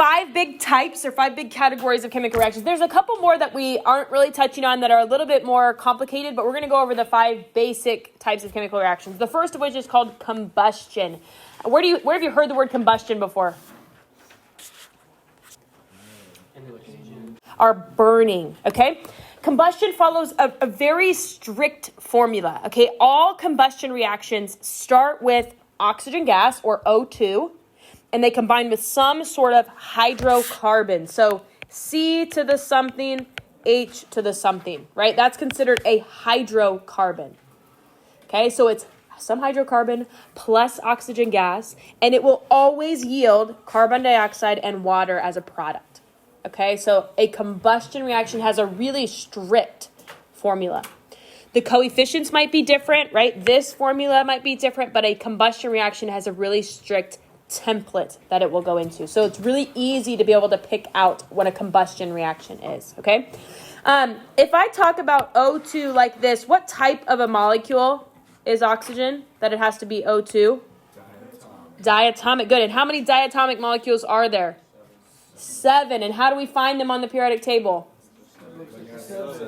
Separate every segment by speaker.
Speaker 1: 5 big types or 5 big categories of chemical reactions. There's a couple more that we aren't really touching on that are a little bit more complicated, but we're going to go over the 5 basic types of chemical reactions. The first of which is called combustion. Where have you heard the word combustion before? Are burning, okay? Combustion follows a very strict formula, okay? All combustion reactions start with oxygen gas, or O2, and they combine with some sort of hydrocarbon. So C to the something, H to the something, right? That's considered a hydrocarbon, okay? So it's some hydrocarbon plus oxygen gas, and it will always yield carbon dioxide and water as a product. Okay, so a combustion reaction has a really strict formula. The coefficients might be different, right? This formula might be different, but a combustion reaction has a really strict template that it will go into. So it's really easy to be able to pick out what a combustion reaction is, okay? If I talk about O2 like this, what type of a molecule is oxygen that it has to be O2? Diatomic. Good. And how many diatomic molecules are there? 7. And how do we find them on the periodic table?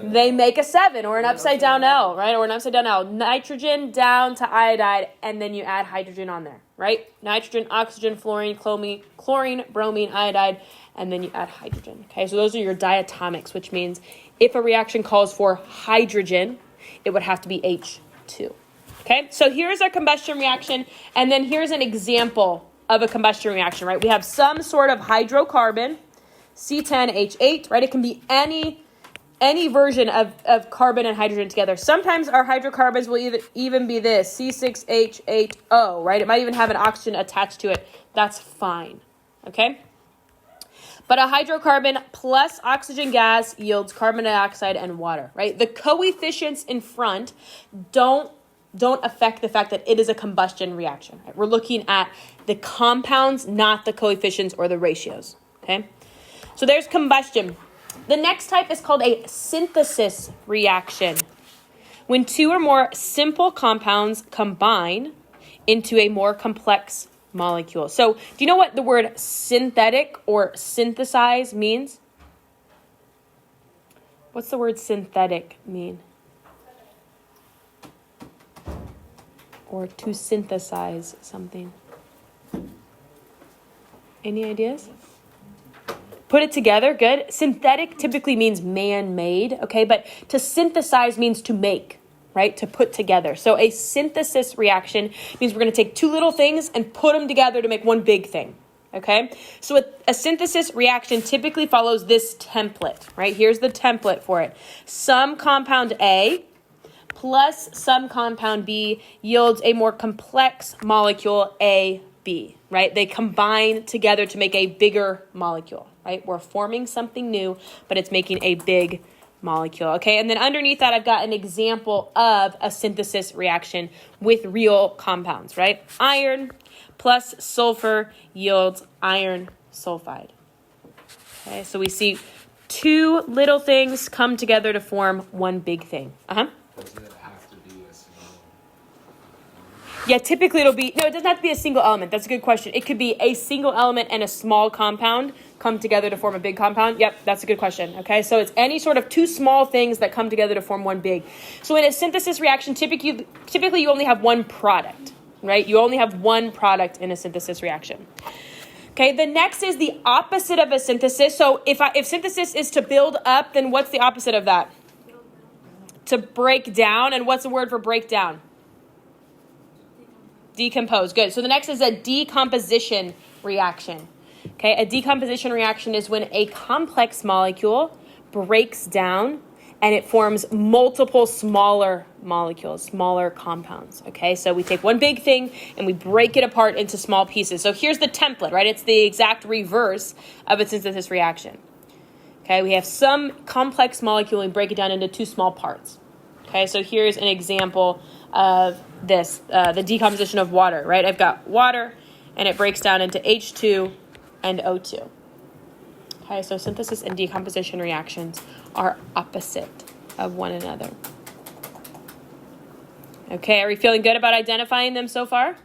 Speaker 1: They make a 7 or an upside down L, right? Or an upside down L. Nitrogen down to iodide, and then you add hydrogen on there, right? Nitrogen, oxygen, fluorine, chlorine, bromine, iodide, and then you add hydrogen. Okay, so those are your diatomics, which means if a reaction calls for hydrogen, it would have to be H2. Okay, so here's our combustion reaction, and then here's an example of a combustion reaction, right? We have some sort of hydrocarbon, C10H8, right? It can be any version of carbon and hydrogen together. Sometimes our hydrocarbons will even be this, C6H8O, right? It might even have an oxygen attached to it. That's fine, okay? But a hydrocarbon plus oxygen gas yields carbon dioxide and water, right? The coefficients in front don't affect the fact that it is a combustion reaction. Right? We're looking at the compounds, not the coefficients or the ratios, okay? So there's combustion. The next type is called a synthesis reaction. When 2 or more simple compounds combine into a more complex molecule. So do you know what the word synthetic or synthesize means? What's the word synthetic mean? Or to synthesize something. Any ideas? Put it together, good. Synthetic typically means man-made, okay? But to synthesize means to make, right? To put together. So a synthesis reaction means we're going to take 2 little things and put them together to make one big thing, okay? So a synthesis reaction typically follows this template, right? Here's the template for it. Some compound A plus some compound B yields a more complex molecule AB, right? They combine together to make a bigger molecule, right? We're forming something new, but it's making a big molecule, okay? And then underneath that, I've got an example of a synthesis reaction with real compounds, right? Iron plus sulfur yields iron sulfide. Okay, so we see 2 little things come together to form one big thing.
Speaker 2: Doesn't it have to be a single?
Speaker 1: Yeah, typically it doesn't have to be a single element. That's a good question. It could be a single element and a small compound come together to form a big compound. Yep, that's a good question. Okay, so it's any sort of 2 small things that come together to form one big. So in a synthesis reaction, typically you only have one product, right? You only have one product in a synthesis reaction. Okay, the next is the opposite of a synthesis. So if synthesis is to build up, then what's the opposite of that? To break down. And what's the word for breakdown? Decompose. Good. So the next is a decomposition reaction. Okay, a decomposition reaction is when a complex molecule breaks down and it forms multiple smaller molecules, smaller compounds. Okay, so we take one big thing and we break it apart into small pieces. So here's the template, right? It's the exact reverse of a synthesis reaction. Okay, we have some complex molecule and break it down into 2 small parts. Okay, so here's an example of this, the decomposition of water, right? I've got water and it breaks down into H2 and O2. Okay, so synthesis and decomposition reactions are opposite of one another. Okay, are we feeling good about identifying them so far?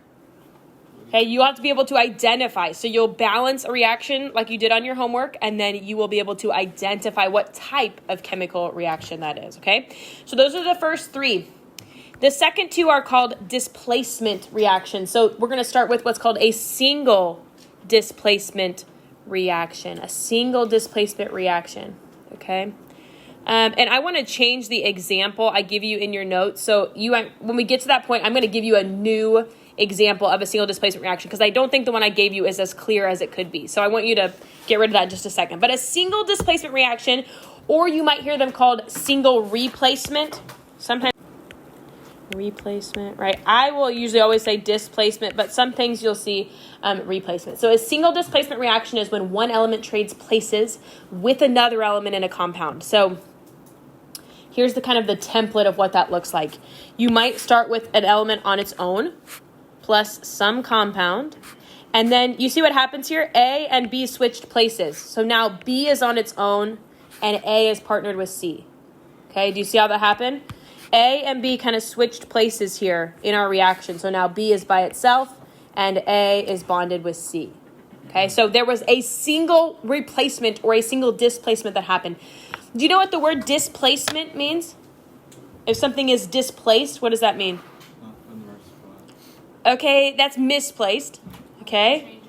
Speaker 1: Okay, you have to be able to identify. So you'll balance a reaction like you did on your homework, and then you will be able to identify what type of chemical reaction that is, okay? So those are the first three. The second two are called displacement reactions. So we're going to start with what's called a single displacement reaction. A single displacement reaction, okay? And I want to change the example I give you in your notes. So when we get to that point, I'm going to give you a new example of a single displacement reaction because I don't think the one I gave you is as clear as it could be. So I want you to get rid of that in just a second. But a single displacement reaction, or you might hear them called single replacement. Sometimes replacement, right? I will usually always say displacement, but some things you'll see replacement. So a single displacement reaction is when one element trades places with another element in a compound. So here's the kind of the template of what that looks like. You might start with an element on its own plus some compound. And then you see what happens here? A and B switched places. So now B is on its own and A is partnered with C. Okay, do you see how that happened? A and B kind of switched places here in our reaction. So now B is by itself and A is bonded with C. Okay, so there was a single replacement or a single displacement that happened. Do you know what the word displacement means? If something is displaced, what does that mean? Okay, that's misplaced. Okay.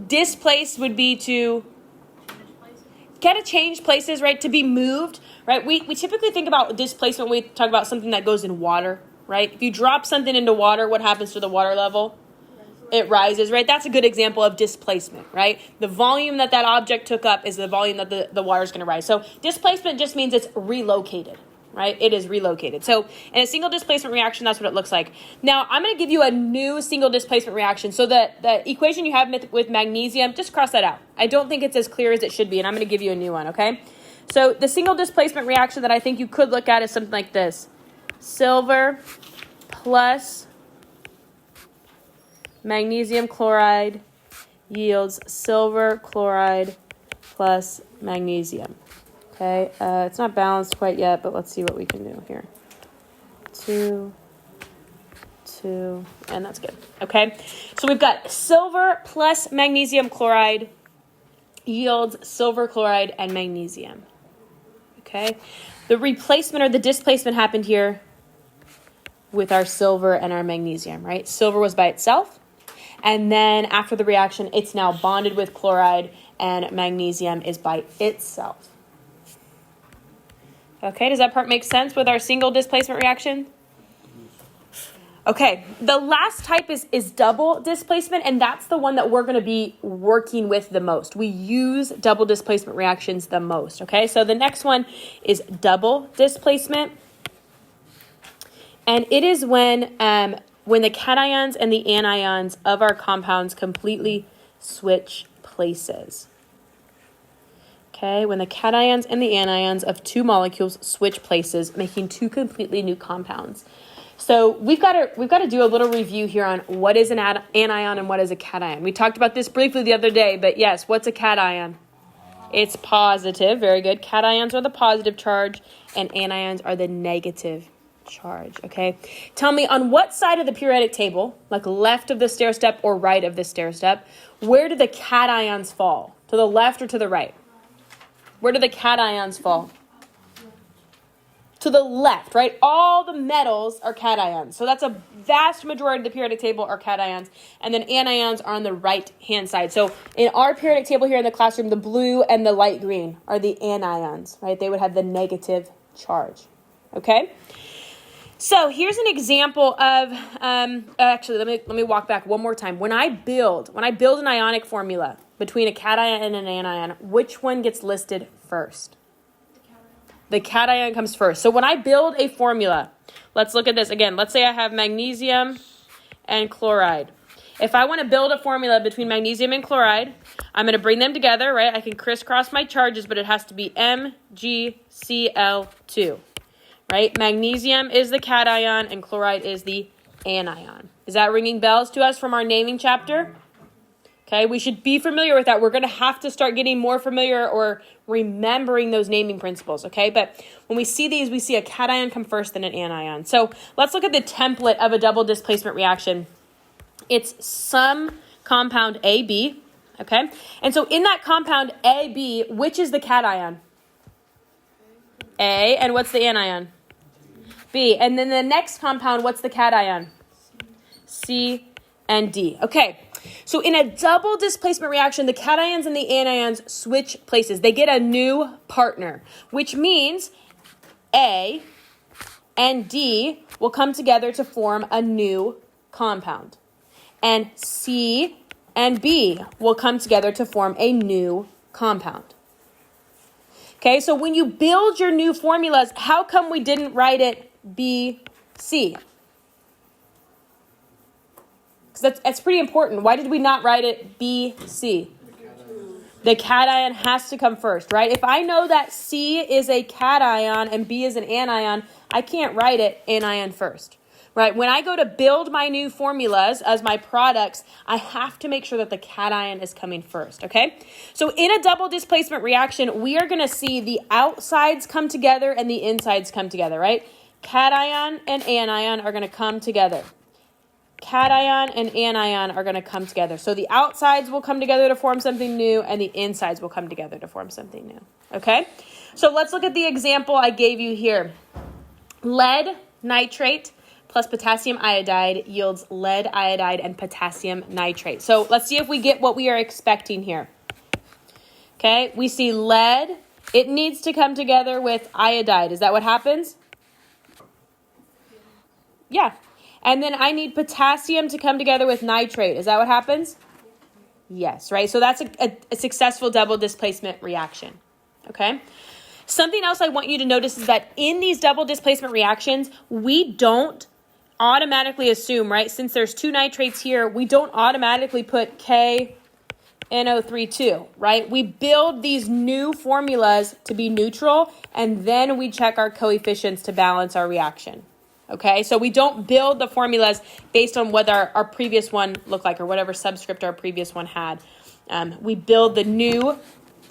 Speaker 1: Displaced would be to kind of change places, right? To be moved, right? We typically think about displacement when we talk about something that goes in water, right? If you drop something into water, what happens to the water level? It rises, right? That's a good example of displacement, right? The volume that object took up is the volume that the water is going to rise. So displacement just means it's relocated, right? It is relocated. So in a single displacement reaction, that's what it looks like. Now, I'm going to give you a new single displacement reaction. So the equation you have with magnesium, just cross that out. I don't think it's as clear as it should be, and I'm going to give you a new one, okay? So the single displacement reaction that I think you could look at is something like this. Silver plus magnesium chloride yields silver chloride plus magnesium. Okay, it's not balanced quite yet, but let's see what we can do here. 2, and that's good. Okay, so we've got silver plus magnesium chloride yields silver chloride and magnesium. Okay, the replacement or the displacement happened here with our silver and our magnesium, right? Silver was by itself, and then after the reaction, it's now bonded with chloride, and magnesium is by itself. Okay, does that part make sense with our single displacement reaction? Okay, the last type is double displacement, and that's the one that we're going to be working with the most. We use double displacement reactions the most, okay? So the next one is double displacement, and it is when the cations and the anions of our compounds completely switch places. Okay, when the cations and the anions of two molecules switch places, making two completely new compounds. So we've got to do a little review here on what is an anion and what is a cation. We talked about this briefly the other day, but yes, what's a cation? It's positive. Very good. Cations are the positive charge, and anions are the negative charge. Okay, tell me on what side of the periodic table, like left of the stair step or right of the stair step, where do the cations fall? To the left or to the right? Where do the cations fall? To the left, right? All the metals are cations. So that's a vast majority of the periodic table are cations. And then anions are on the right-hand side. So in our periodic table here in the classroom, the blue and the light green are the anions, right? They would have the negative charge. Okay? So here's an example of, actually, let me walk back one more time. When I build an ionic formula between a cation and an anion, which one gets listed first? The cation comes first. So when I build a formula, let's look at this again. Let's say I have magnesium and chloride. If I want to build a formula between magnesium and chloride, I'm going to bring them together, right? I can crisscross my charges, but it has to be MgCl2, right? Magnesium is the cation and chloride is the anion. Is that ringing bells to us from our naming chapter? Okay, we should be familiar with that. We're going to have to start getting more familiar or remembering those naming principles, okay? But when we see these, we see a cation come first, then an anion. So let's look at the template of a double displacement reaction. It's some compound AB, okay? And so in that compound AB, which is the cation? A, and what's the anion? B. And then the next compound, what's the cation? C and D. Okay, so in a double displacement reaction, the cations and the anions switch places. They get a new partner, which means A and D will come together to form a new compound. And C and B will come together to form a new compound. Okay, so when you build your new formulas, how come we didn't write it B, C? Because that's pretty important. Why did we not write it B, C? The cation has to come first, right? If I know that C is a cation and B is an anion, I can't write it anion first, right? When I go to build my new formulas as my products, I have to make sure that the cation is coming first, okay? So in a double displacement reaction, we are going to see the outsides come together and the insides come together, right? Cation and anion are going to come together. Cation and anion are going to come together. So the outsides will come together to form something new, and the insides will come together to form something new. Okay? So let's look at the example I gave you here. Lead nitrate plus potassium iodide yields lead iodide and potassium nitrate. So let's see if we get what we are expecting here. Okay? We see lead. It needs to come together with iodide. Is that what happens? Yeah. And then I need potassium to come together with nitrate. Is that what happens? Yes, right? So that's a successful double displacement reaction, okay? Something else I want you to notice is that in these double displacement reactions, we don't automatically assume, right? Since there's two nitrates here, we don't automatically put KNO32, right? We build these new formulas to be neutral, and then we check our coefficients to balance our reaction. Okay, so we don't build the formulas based on what our previous one looked like or whatever subscript our previous one had. We build the new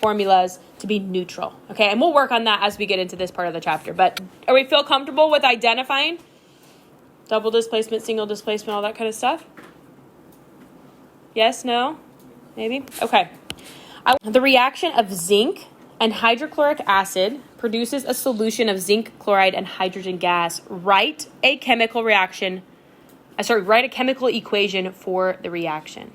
Speaker 1: formulas to be neutral. Okay, and we'll work on that as we get into this part of the chapter. But are we feel comfortable with identifying double displacement, single displacement, all that kind of stuff? Yes, no, maybe? Okay. The reaction of zinc and hydrochloric acid produces a solution of zinc chloride and hydrogen gas. Write a chemical equation for the reaction.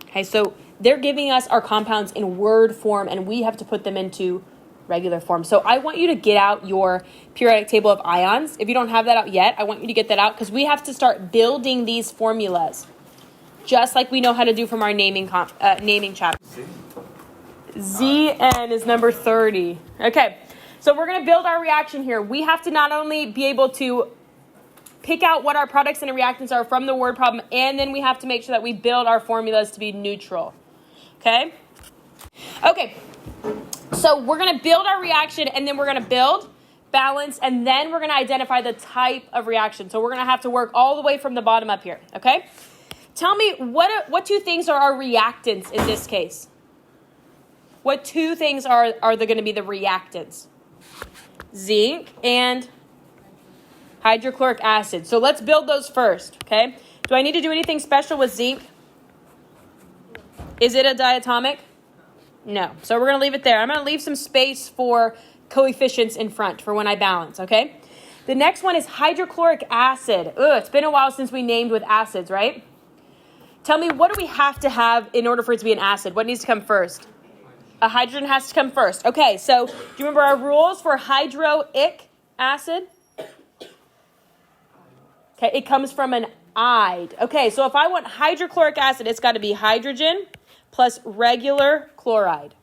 Speaker 1: Okay, so they're giving us our compounds in word form, and we have to put them into regular form. So I want you to get out your periodic table of ions. If you don't have that out yet, I want you to get that out because we have to start building these formulas, just like we know how to do from our naming chapter. Zn is number 30. Okay, so we're going to build our reaction here. We have to not only be able to pick out what our products and reactants are from the word problem, and then we have to make sure that we build our formulas to be neutral. Okay? Okay, so we're going to build our reaction, and then we're going to build, balance, and then we're going to identify the type of reaction. So we're going to have to work all the way from the bottom up here. Okay? Tell me, what two things are our reactants in this case? What two things are there going to be the reactants? Zinc and hydrochloric acid. So let's build those first, okay? Do I need to do anything special with zinc? Is it a diatomic? No. So we're going to leave it there. I'm going to leave some space for coefficients in front for when I balance, okay? The next one is hydrochloric acid. It's been a while since we named with acids, right? Tell me, what do we have to have in order for it to be an acid? What needs to come first? A hydrogen has to come first. Okay, so do you remember our rules for hydroic acid? Okay, it comes from an ide. Okay, so if I want hydrochloric acid, it's got to be hydrogen plus regular chloride.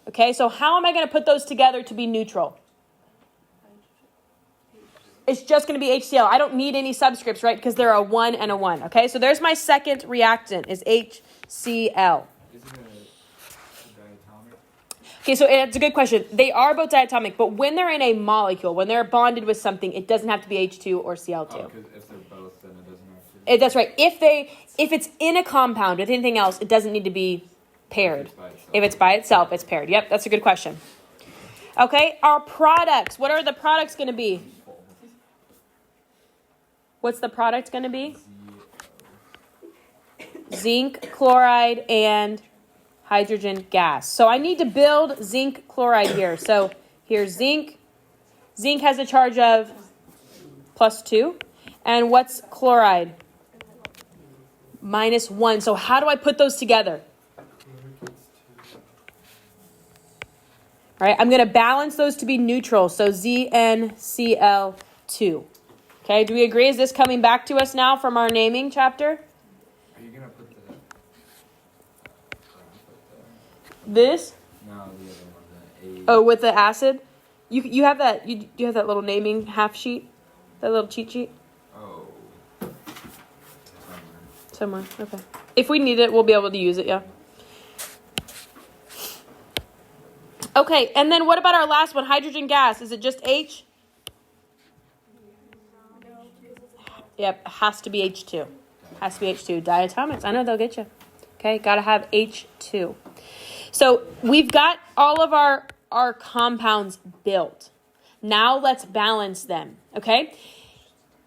Speaker 1: Okay, so how am I going to put those together to be neutral? It's just going to be HCl. I don't need any subscripts, right? Because they're a 1 and a 1. Okay, so there's my second reactant is HCl. Okay, so it's a good question. They are both diatomic, but when they're in a molecule, when they're bonded with something, it doesn't have to be H2 or Cl2.
Speaker 2: Because if they're both, then it doesn't have to.
Speaker 1: That's right. If it's in a compound with anything else, it doesn't need to be paired. If it's by itself, it's paired. Yep, that's a good question. Okay, our products. What are the products going to be? What's the product going to be? zinc chloride and hydrogen gas. So I need to build zinc chloride here. So here's zinc. Zinc has a charge of +2. And what's chloride? -1. So how do I put those together? All right, I'm going to balance those to be neutral. So ZnCl2. Okay, do we agree? Is this coming back to us now from our naming chapter?
Speaker 2: Are you gonna put the
Speaker 1: This?
Speaker 2: No, the other one, the A.
Speaker 1: Oh, with the acid? You have that you have that little naming half sheet? That little cheat sheet?
Speaker 2: Oh.
Speaker 1: Somewhere. Okay. If we need it, we'll be able to use it, yeah. Okay, and then what about our last one, hydrogen gas? Is it just H? Yep, has to be H2. Has to be H2. Diatomics, I know they'll get you. Okay, got to have H2. So we've got all of our compounds built. Now let's balance them, okay?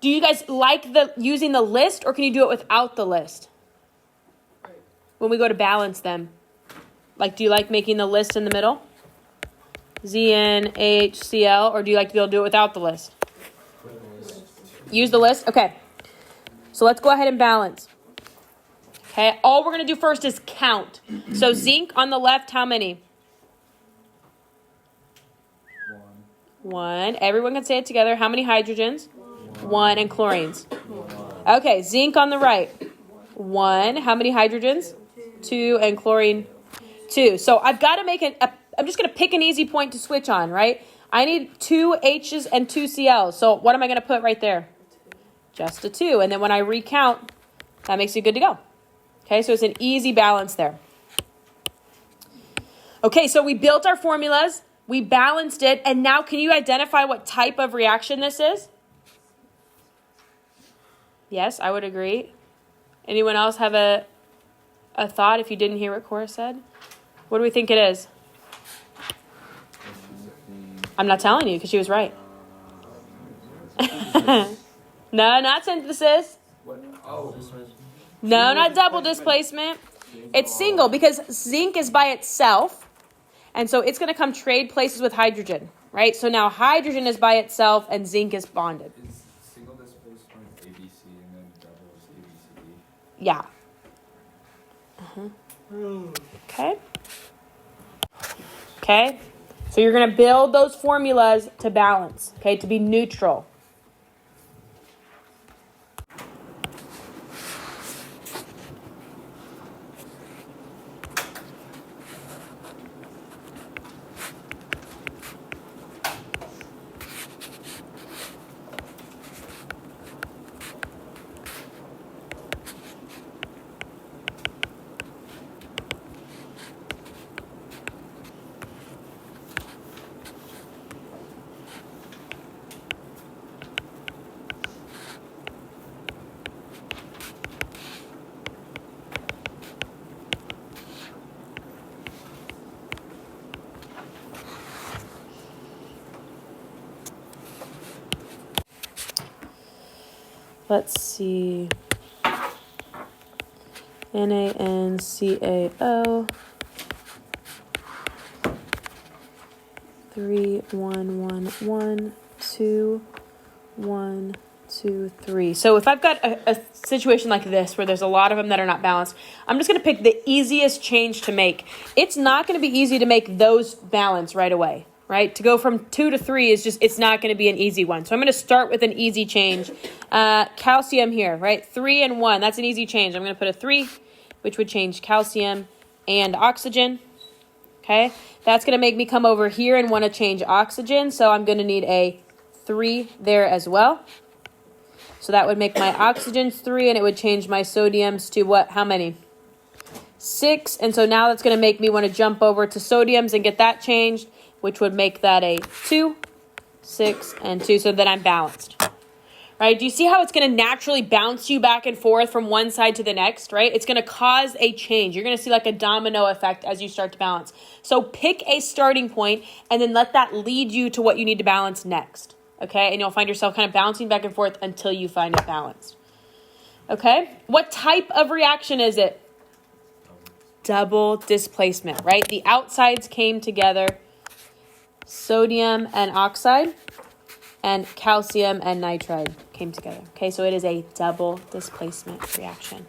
Speaker 1: Do you guys like using the list, or can you do it without the list? When we go to balance them. Like, do you like making the list in the middle? ZnHCl, or do you like to be able to do it without the list? Use the list? Okay. So let's go ahead and balance. Okay, all we're going to do first is count. So zinc on the left, how many? 1. Everyone can say it together. How many hydrogens? 1. And chlorines? Okay, zinc on the right. 1. How many hydrogens? 2. And chlorine? 2. So I've got to make I'm just going to pick an easy point to switch on, right? I need 2 H's and 2 Cl's. So what am I going to put right there? Just a 2. And then when I recount, that makes you good to go. Okay, so it's an easy balance there. Okay, so we built our formulas. We balanced it. And now can you identify what type of reaction this is? Yes, I would agree. Anyone else have a thought if you didn't hear what Cora said? What do we think it is? I'm not telling you because she was right. No, not synthesis.
Speaker 2: Oh.
Speaker 1: No, not double displacement. It's single because zinc is by itself. And so it's going to come trade places with hydrogen, right? So now hydrogen is by itself and zinc is bonded.
Speaker 2: Is single displacement ABC and then double is ABCD?
Speaker 1: Yeah. Okay. Okay. So you're going to build those formulas to balance, okay, to be neutral. Let's see. NaNCAO. 3, 1, 1, 1, 2, 1, 2, 3. So if I've got a situation like this where there's a lot of them that are not balanced, I'm just going to pick the easiest change to make. It's not going to be easy to make those balance right away, right? To go from 2 to 3 is just, it's not going to be an easy one. So I'm going to start with an easy change. Calcium here, right? 3 and 1, that's an easy change. I'm going to put a 3, which would change calcium and oxygen. Okay, that's going to make me come over here and want to change oxygen. So I'm going to need a 3 there as well. So that would make my oxygens 3, and it would change my sodiums to what? How many? 6. And so now that's going to make me want to jump over to sodiums and get that changed, which would make that a 2, 6, and 2. So that I'm balanced. Right? Do you see how it's going to naturally bounce you back and forth from one side to the next, right? It's going to cause a change. You're going to see like a domino effect as you start to balance. So pick a starting point and then let that lead you to what you need to balance next, okay? And you'll find yourself kind of bouncing back and forth until you find it balanced, okay? What type of reaction is it? double displacement, right? The outsides came together, sodium and oxide, and calcium and nitride came together. Okay, so it is a double displacement reaction.